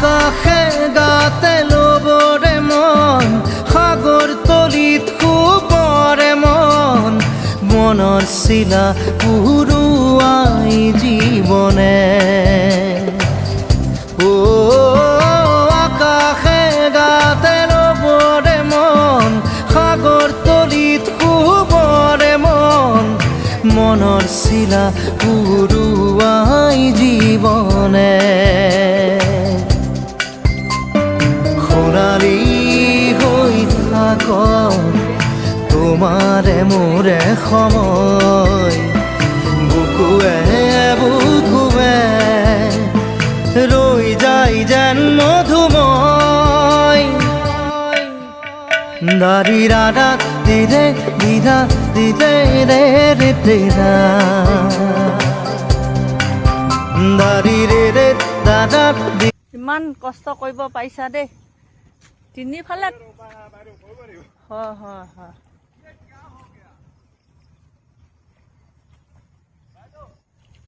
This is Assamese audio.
আকাশে গাতে ল'বৰে মন সাগৰ তলিত শুবৰে মন মনৰ চিলা পুৰুৱাই জীৱনে আকাশে গাতে ল'বৰে মন সাগৰ তলিত শুবৰে মন মনৰ চিলা পুৰুৱাই জীৱনে খৰালি হৈ থাক তোমাৰে মোৰে সময় বুকুৱে বুকুৱে ৰৈ যায় যেন মধুময় দাৰি ৰাধা দিদে দিদা দিদে ৰে ৰে দিদা দাৰি ৰে ৰে দাদা। ইমান কষ্ট কৰিব পাৰিছা দেই তিনিফালে হয় হয় হয়।